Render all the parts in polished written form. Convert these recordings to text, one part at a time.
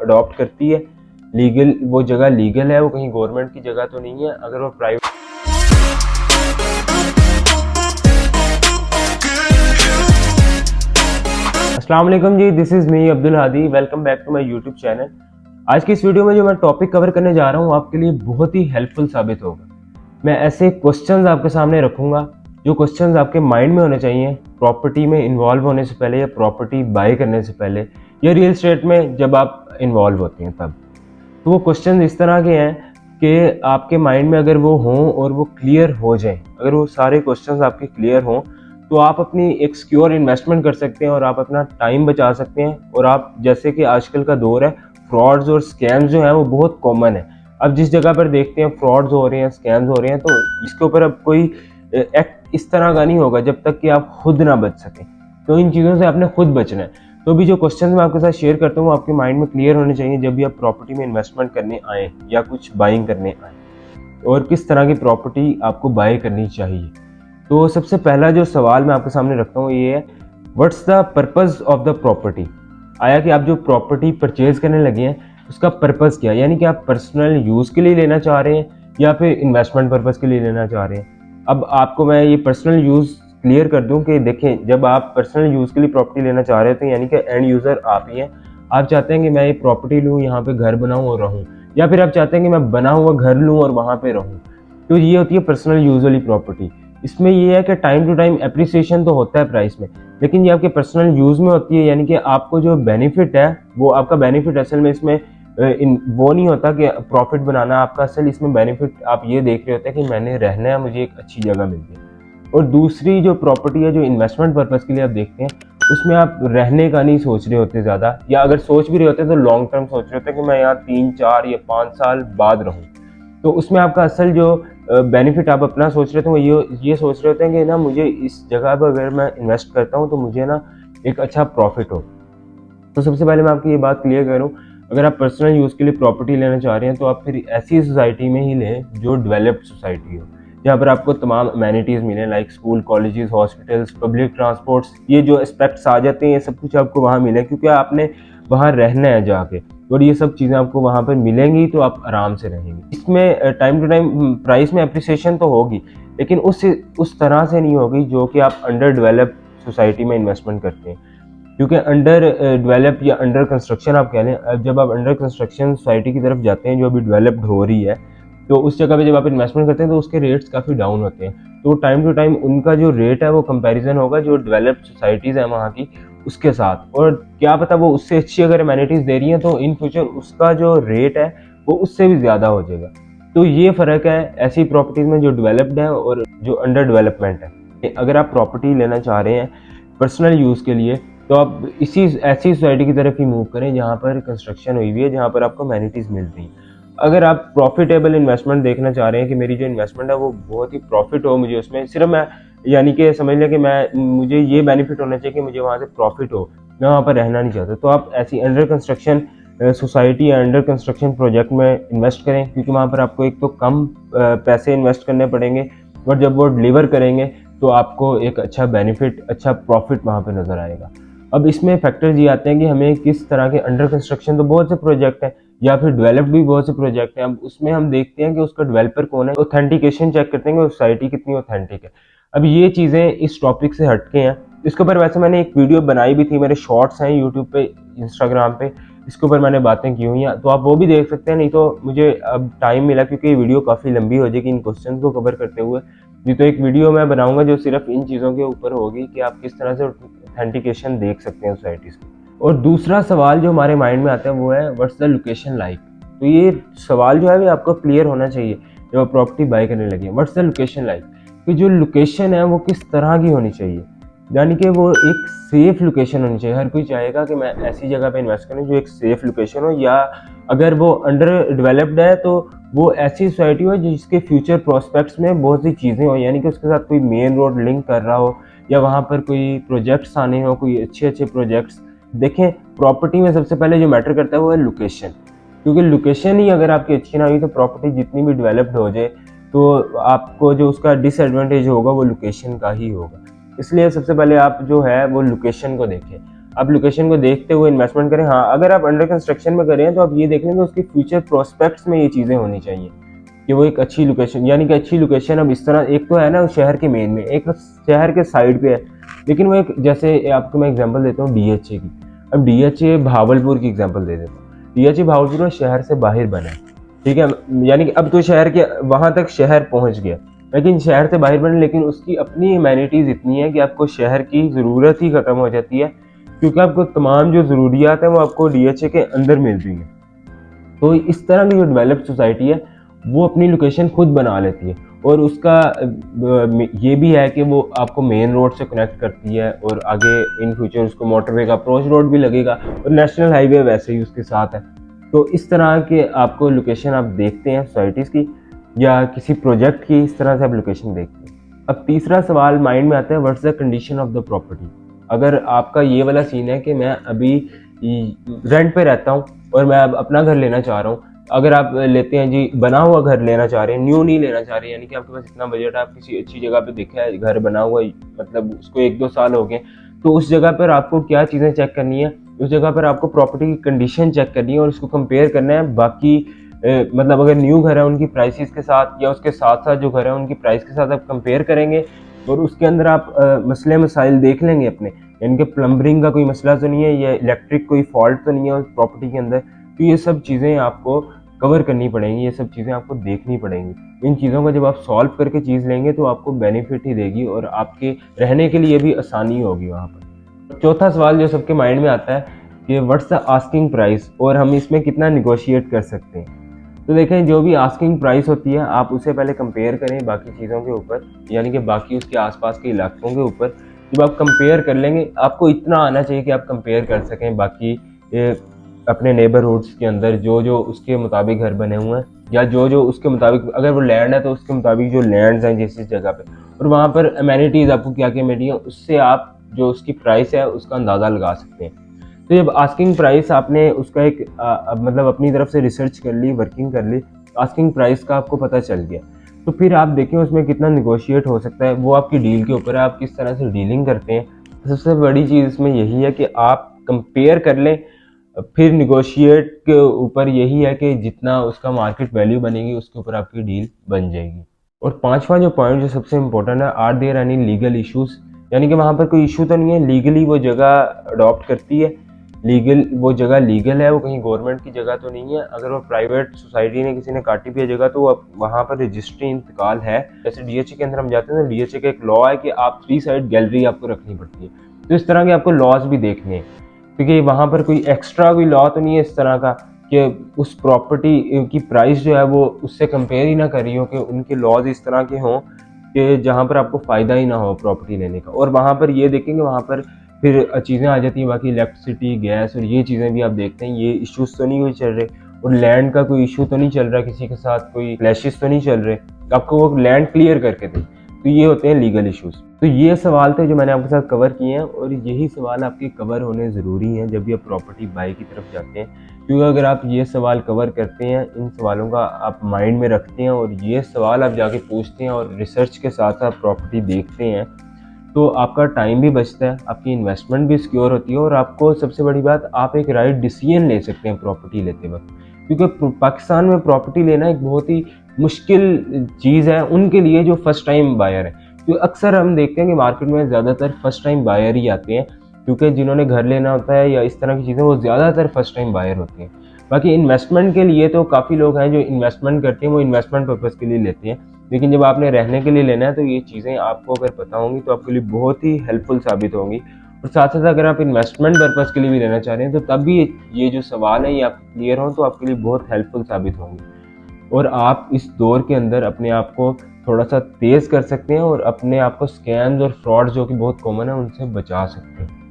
Adopt करती है, legal वो जगह लीगल है, वो कहीं गवर्नमेंट की जगह तो नहीं है। अगर वो प्राइवेट अस्सलाम वालेकुम जी, this is me Abdul Hadi, welcome back to my YouTube channel. आज की इस वीडियो में जो मैं टॉपिक कवर करने जा रहा हूँ आपके लिए बहुत ही हेल्पफुल साबित होगा। मैं ऐसे क्वेश्चंस आपके सामने रखूंगा जो क्वेश्चंस आपके माइंड में होने चाहिए प्रॉपर्टी में इन्वॉल्व होने से पहले, या प्रॉपर्टी बाय करने से पहले, या रियल एस्टेट में जब आप इन्वॉल्व होते हैं तब। तो वो क्वेश्चंस इस तरह के हैं कि आपके माइंड में अगर वो हों और वो क्लियर हो जाएं, अगर वो सारे क्वेश्चंस आपके क्लियर हों तो आप अपनी एक सिक्योर इन्वेस्टमेंट कर सकते हैं और आप अपना टाइम बचा सकते हैं। और आप जैसे कि आजकल का दौर है, फ्रॉड्स और स्कैम्स जो हैं वो बहुत कॉमन है। अब जिस जगह पर देखते हैं फ्रॉड्स हो रहे हैं, स्कैम्स हो रहे हैं, तो इसके ऊपर अब कोई एक्ट इस तरह का नहीं होगा जब तक कि आप खुद ना बच सकें। तो इन चीज़ों से आपने खुद बचना है। तो भी जो क्वेश्चन मैं आपके साथ शेयर करता हूँ वो आपके माइंड में क्लियर होने चाहिए जब भी आप प्रॉपर्टी में इन्वेस्टमेंट करने आए या कुछ बाइंग करने आए, और किस तरह की प्रॉपर्टी आपको बाय करनी चाहिए। तो सबसे पहला जो सवाल मैं आपके सामने रखता हूँ ये है, what's the purpose of the property. आया कि आप जो प्रॉपर्टी परचेज करने लगे हैं उसका पर्पस क्या है, यानी कि आप पर्सनल यूज़ के लिए लेना चाह रहे हैं या फिर इन्वेस्टमेंट पर्पस के लिए लेना चाह रहे हैं। अब आपको मैं ये पर्सनल यूज़ क्लियर कर दूं कि देखें, जब आप पर्सनल यूज़ के लिए प्रॉपर्टी लेना चाह रहे थे यानी कि एंड यूज़र आप ही हैं। आप चाहते हैं कि मैं ये प्रॉपर्टी लूँ, यहाँ पे घर बनाऊँ और रहूँ, या फिर आप चाहते हैं कि मैं बना हुआ घर लूँ और वहाँ पे रहूँ। तो ये होती है पर्सनल यूज़ वाली प्रॉपर्टी। इसमें ये है कि टाइम टू टाइम एप्रिसिएशन तो होता है प्राइस में, लेकिन ये आपके पर्सनल यूज़ में होती है, यानी कि आपको जो बेनिफिट है वो आपका बेनिफिट असल में इसमें वो नहीं होता कि प्रॉफिट बनाना। आपका असल इसमें बेनिफिट आप ये देख रहे होते हैं कि मैंने रहना है, मुझे एक अच्छी जगह मिल गई। और दूसरी जो प्रॉपर्टी है जो इन्वेस्टमेंट पर्पस के लिए आप देखते हैं, उसमें आप रहने का नहीं सोच रहे होते ज़्यादा, या अगर सोच भी रहे होते हैं तो लॉन्ग टर्म सोच रहे होते हैं कि मैं यहाँ 3-4 या 5 साल बाद रहूँ। तो उसमें आपका असल जो बेनिफिट आप अपना सोच रहे थे वो ये सोच रहे होते हैं कि ना मुझे इस जगह पर अगर मैं इन्वेस्ट करता हूँ तो मुझे ना एक अच्छा प्रॉफिट हो। तो सबसे पहले मैं आपकी ये बात क्लियर करूँ, अगर आप पर्सनल यूज़ के लिए प्रॉपर्टी लेना चाह रहे हैं तो आप फिर ऐसी सोसाइटी में ही लें जो डेवलप्ड सोसाइटी हो, जहाँ पर आपको तमाम अमेनिटीज़ मिलें, like school, colleges, hospitals, public transports, ये जो एस्पेक्ट्स आ जाते हैं ये सब कुछ आपको वहाँ मिले, क्योंकि आपने वहाँ रहना है जाके, और ये सब चीज़ें आपको वहाँ पर मिलेंगी तो आप आराम से रहेंगे। इसमें टाइम टू टाइम प्राइस में अप्रिसिएशन तो होगी, लेकिन उस तरह से नहीं होगी जो कि आप अंडर डेवलप्ड सोसाइटी में इन्वेस्टमेंट करते हैं। क्योंकि अंडर डेवलप या अंडर कंस्ट्रक्शन आप कह लें, जब आप अंडर कंस्ट्रक्शन सोसाइटी की तरफ जाते हैं जो अभी डेवलप्ड हो रही है, तो उस जगह पे जब आप इन्वेस्टमेंट करते हैं तो उसके रेट्स काफ़ी डाउन होते हैं। तो टाइम टू टाइम उनका जो रेट है वो कंपैरिजन होगा जो डेवलप्ड सोसाइटीज़ हैं वहाँ की उसके साथ, और क्या पता वो उससे अच्छी अगर अमेनिटीज़ दे रही हैं तो इन फ्यूचर उसका जो रेट है वो उससे भी ज़्यादा हो जाएगा। तो ये फ़र्क है ऐसी प्रॉपर्टीज़ में जो डेवलप्ड है और जो अंडर डेवलपमेंट है। अगर आप प्रॉपर्टी लेना चाह रहे हैं पर्सनल यूज़ के लिए तो आप ऐसी सोसाइटी की तरफ ही मूव करें जहाँ पर कंस्ट्रक्शन हुई हुई है, जहाँ पर आपको अमेनिटीज़ मिल रही हैं। अगर आप प्रॉफिटेबल इन्वेस्टमेंट देखना चाह रहे हैं कि मेरी जो इन्वेस्टमेंट है वो बहुत ही प्रॉफिट हो, मुझे उसमें सिर्फ मैं यानी कि समझ लें कि मुझे ये बेनिफिट होना चाहिए कि मुझे वहाँ से प्रॉफिट हो, मैं वहाँ पर रहना नहीं चाहता, तो आप ऐसी अंडर कंस्ट्रक्शन सोसाइटी या अंडर कंस्ट्रक्शन प्रोजेक्ट में इन्वेस्ट करें, क्योंकि वहाँ पर आपको एक तो कम पैसे इन्वेस्ट करने पड़ेंगे, और जब वो डिलीवर करेंगे तो आपको एक अच्छा बेनिफिट, अच्छा प्रॉफिट वहाँ पर नज़र आएगा। अब इसमें फैक्टर्स ये आते हैं कि हमें किस तरह के अंडर कंस्ट्रक्शन तो बहुत से प्रोजेक्ट हैं या फिर डेवलप्ड भी बहुत से प्रोजेक्ट हैं। अब उसमें हम देखते हैं कि उसका डेवलपर कौन है, ऑथेंटिकेशन चेक करते हैं कि सोसाइटी कितनी ऑथेंटिक है। अब ये चीज़ें इस टॉपिक से हटके हैं। इसके ऊपर वैसे मैंने एक वीडियो बनाई भी थी, मेरे शॉर्ट्स हैं यूट्यूब पे, इंस्टाग्राम पे, इसके ऊपर मैंने बातें की हुई हैं, तो आप वो भी देख सकते हैं। नहीं तो मुझे अब टाइम मिला क्योंकि ये वीडियो काफ़ी लंबी हो जाएगी इन क्वेश्चन को कवर करते हुए। जी, तो एक वीडियो मैं बनाऊंगा जो सिर्फ इन चीज़ों के ऊपर होगी कि आप किस तरह से ऑथेंटिकेशन देख सकते हैं सोसाइटीज़ की। और दूसरा सवाल जो हमारे माइंड में आता है वो है, व्हाट्स द लोकेशन लाइक। तो ये सवाल जो है वो आपको क्लियर होना चाहिए जब आप प्रॉपर्टी बाय करने लगे। व्हाट्स द लोकेशन लाइक, कि जो लोकेशन है वो किस तरह की होनी चाहिए, यानी कि वो एक सेफ लोकेशन होनी चाहिए। हर कोई चाहेगा कि मैं ऐसी जगह पे इन्वेस्ट करूं जो एक सेफ लोकेशन हो, या अगर वो अंडर डेवलप्ड है तो वो ऐसी सोसाइटी हो जिसके फ्यूचर प्रोस्पेक्ट्स में बहुत सी चीज़ें हो, यानी कि उसके साथ कोई मेन रोड लिंक कर रहा हो, या वहाँ पर कोई प्रोजेक्ट्स आने हो, कोई अच्छे अच्छे प्रोजेक्ट्स। देखें, प्रॉपर्टी में सबसे पहले जो मैटर करता है वो है लोकेशन, क्योंकि लोकेशन ही अगर आपकी अच्छी ना हुई तो प्रॉपर्टी जितनी भी डेवलप्ड हो जाए तो आपको जो उसका डिसएडवांटेज होगा वो लोकेशन का ही होगा। इसलिए सबसे पहले आप जो है वो लोकेशन को देखें। आप लोकेशन को देखते हुए इन्वेस्टमेंट करें। हाँ, अगर आप अंडर कंस्ट्रक्शन में करें तो आप ये देख लें तो उसकी फ्यूचर प्रोस्पेक्ट्स में ये चीज़ें होनी चाहिए कि वो एक अच्छी लोकेशन, यानी कि अच्छी लोकेशन। अब इस तरह एक तो है ना शहर के मेन में, एक शहर के साइड पे है, लेकिन वो एक, जैसे आपको मैं एग्जांपल देता हूँ डीएचए की। अब डीएचए भावलपुर की एग्जांपल दे देता हूँ। डीएचए भावलपुर में शहर से बाहर बना है, ठीक है, यानी कि अब तो शहर के वहां तक शहर पहुंच गया, लेकिन शहर से बाहर बने, लेकिन उसकी अपनी एमेनिटीज इतनी है कि आपको शहर की ज़रूरत ही ख़त्म हो जाती है, क्योंकि आपको तमाम जो ज़रूरियात है वो आपको डीएचए के अंदर मिल रही है। तो इस तरह की जो डेवलप्ड सोसाइटी है वो अपनी लोकेशन खुद बना लेती है, और उसका ये भी है कि वो आपको मेन रोड से कनेक्ट करती है, और आगे इन फ्यूचर उसको मोटरवे का अप्रोच रोड भी लगेगा, और नेशनल हाईवे वैसे ही उसके साथ है। तो इस तरह के आपको लोकेशन आप देखते हैं सोसाइटीज़ की या किसी प्रोजेक्ट की, इस तरह से आप लोकेशन देखते हैं। अब तीसरा सवाल माइंड में आता है, what's the condition of the property. अगर आपका ये वाला सीन है कि मैं अभी रेंट पे रहता हूँ और मैं अब अपना घर लेना चाह रहा हूँ, अगर आप लेते हैं जी बना हुआ घर लेना चाह रहे हैं, न्यू नहीं लेना चाह रहे हैं, यानी कि आपके पास इतना बजट है, आप किसी अच्छी जगह पे देखा है घर बना हुआ, मतलब उसको 1-2 साल हो गए, तो उस जगह पर आपको क्या चीज़ें चेक करनी है, उस जगह पर आपको प्रॉपर्टी की कंडीशन चेक करनी है और उसको कंपेयर करना है बाकी मतलब अगर न्यू घर है उनकी प्राइसेस के साथ, या उसके साथ साथ जो घर है उनकी प्राइस के साथ आप कंपेयर करेंगे, और उसके अंदर आप मसले मसाइल देख लेंगे अपने, यानी कि प्लम्बरिंग का कोई मसला तो नहीं है या इलेक्ट्रिक कोई फॉल्ट तो नहीं है उस प्रॉपर्टी के अंदर। तो ये सब चीज़ें आपको कवर करनी पड़ेंगी, ये सब चीज़ें आपको देखनी पड़ेंगी। इन चीज़ों को जब आप सॉल्व करके चीज़ लेंगे तो आपको बेनिफिट ही देगी और आपके रहने के लिए भी आसानी होगी वहाँ पर। चौथा सवाल जो सबके माइंड में आता है कि व्हाट्स द आस्किंग प्राइस, और हम इसमें कितना निगोशिएट कर सकते हैं। तो देखें, जो भी आस्किंग प्राइस होती है आप उसे पहले कंपेयर करें बाकी चीज़ों के ऊपर, यानी कि बाकी उसके आसपास के इलाकों के ऊपर। जब आप कंपेयर कर लेंगे, आपको इतना आना चाहिए कि आप कंपेयर कर सकें बाकी अपने नेबरहुड्स के अंदर जो जो उसके मुताबिक घर बने हुए हैं, या जो जो उसके मुताबिक, अगर वो लैंड है तो उसके मुताबिक जो लैंड्स हैं जिस जिस जगह पे, और वहाँ पर अमेनिटीज़ आपको क्या क्या मिली है, उससे आप जो उसकी प्राइस है उसका अंदाज़ा लगा सकते हैं। तो जब आस्किंग प्राइस आपने उसका एक मतलब अपनी तरफ से रिसर्च कर ली, वर्किंग कर ली, आस्किंग प्राइस का आपको पता चल गया, तो फिर आप देखें उसमें कितना निगोशिएट हो सकता है, वो आपकी डील के ऊपर है, आप किस तरह से डीलिंग करते हैं। सबसे बड़ी चीज़ इसमें यही है कि आप कंपेयर कर लें, फिर निगोशिएट के ऊपर यही है कि जितना उसका मार्केट वैल्यू बनेगी उसके ऊपर आपकी डील बन जाएगी। और पांचवा जो पॉइंट जो सबसे इम्पोर्टेंट है, are there any legal issues, यानी कि वहाँ पर कोई इशू तो नहीं है, लीगली वो जगह अडॉप्ट करती है, लीगल वो जगह लीगल है, वो कहीं गवर्नमेंट की जगह तो नहीं है। अगर वो प्राइवेट सोसाइटी ने किसी ने काटी भी है जगह तो वहाँ पर रजिस्ट्री इंतकाल है। जैसे डीएचए के अंदर हम जाते हैं तो डीएचए का एक लॉ है कि आप 3 साइड गैलरी आपको रखनी पड़ती है, तो इस तरह के आपको लॉज भी देखने हैं, क्योंकि वहाँ पर कोई एक्स्ट्रा कोई लॉ तो नहीं है इस तरह का कि उस प्रॉपर्टी की प्राइस जो है वो उससे कंपेयर ही ना कर रही हो, कि उनके लॉज इस तरह के हों कि जहाँ पर आपको फ़ायदा ही ना हो प्रॉपर्टी लेने का। और वहाँ पर ये देखेंगे, वहाँ पर फिर चीज़ें आ जाती हैं बाकी इलेक्ट्रिसिटी, गैस और ये चीज़ें भी आप देखते हैं, ये इश्यूज तो नहीं हुई चल रहे, और लैंड का कोई इशू तो नहीं चल रहा, किसी के साथ कोई क्लैशेस तो नहीं चल रहे, आपको वो लैंड क्लियर करके दें। तो ये होते हैं लीगल इश्यूज। तो ये सवाल थे जो मैंने आपके साथ कवर किए हैं, और यही सवाल आपके कवर होने ज़रूरी हैं जब भी आप प्रॉपर्टी बाई की तरफ जाते हैं, क्योंकि अगर आप ये सवाल कवर करते हैं, इन सवालों का आप माइंड में रखते हैं और ये सवाल आप जाके पूछते हैं और रिसर्च के साथ साथ प्रॉपर्टी देखते हैं, तो आपका टाइम भी बचता है, आपकी इन्वेस्टमेंट भी सिक्योर होती है, और आपको सबसे बड़ी बात, आप एक राइट डिसीजन ले सकते हैं प्रॉपर्टी लेते वक्त। क्योंकि पाकिस्तान में प्रॉपर्टी लेना एक बहुत ही मुश्किल चीज़ है उनके लिए जो फर्स्ट टाइम बायर है, क्योंकि अक्सर हम देखते हैं कि मार्केट में ज़्यादातर फर्स्ट टाइम बायर ही आते हैं, क्योंकि जिन्होंने घर लेना होता है या इस तरह की चीज़ें, वो ज़्यादातर फर्स्ट टाइम बायर होते हैं। बाकी इन्वेस्टमेंट के लिए तो काफ़ी लोग हैं जो इन्वेस्टमेंट करते हैं, वो इन्वेस्टमेंट पर्पज़ के लिए लेते हैं, लेकिन जब आपने रहने के लिए लेना है तो ये चीज़ें आपको अगर पता होंगी तो आपके लिए बहुत ही हेल्पफुल साबित होंगी। और साथ साथ अगर आप इन्वेस्टमेंट पर्पज़ के लिए भी लेना चाह रहे हैं तो तब भी ये जो सवाल है ये आपको क्लियर हो तो आपके लिए बहुत हेल्पफुल साबित होंगी, और आप इस दौर के अंदर अपने आप को थोड़ा सा तेज़ कर सकते हैं और अपने आप को स्कैम्स और फ्रॉड जो कि बहुत कॉमन है उनसे बचा सकते हैं।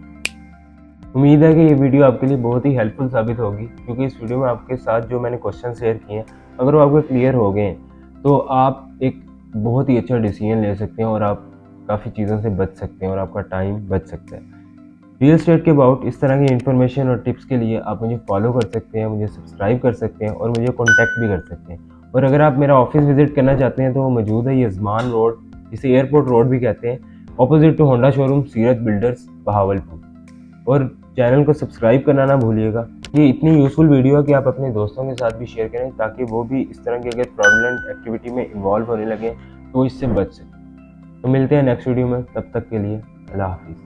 उम्मीद है कि ये वीडियो आपके लिए बहुत ही हेल्पफुल साबित होगी, क्योंकि इस वीडियो में आपके साथ जो मैंने क्वेश्चन शेयर किए हैं, अगर वो आपको क्लियर हो गए हैं तो आप एक बहुत ही अच्छा डिसीजन ले सकते हैं और आप काफ़ी चीज़ों से बच सकते हैं और आपका टाइम बच सकता है। रियल एस्टेट के अबाउट इस तरह की इन्फॉर्मेशन और टिप्स के लिए आप मुझे फॉलो कर सकते हैं, मुझे सब्सक्राइब कर सकते हैं और मुझे कॉन्टैक्ट भी कर सकते हैं। और अगर आप मेरा ऑफिस विजिट करना चाहते हैं तो वो मौजूद है यजमान रोड, जिसे एयरपोर्ट रोड भी कहते हैं, ऑपोजिट टू होंडा शोरूम, सीरत बिल्डर्स, बहावलपुर। और चैनल को सब्सक्राइब करना ना भूलिएगा। ये इतनी यूज़फुल वीडियो है कि आप अपने दोस्तों के साथ भी शेयर करें ताकि वो भी इस तरह की अगर फ्रॉडलेंट एक्टिविटी में इन्वॉल्व होने लगे तो इससे बच सकें। तो मिलते हैं नेक्स्ट वीडियो में, तब तक के लिए अल्लाह हाफिज़।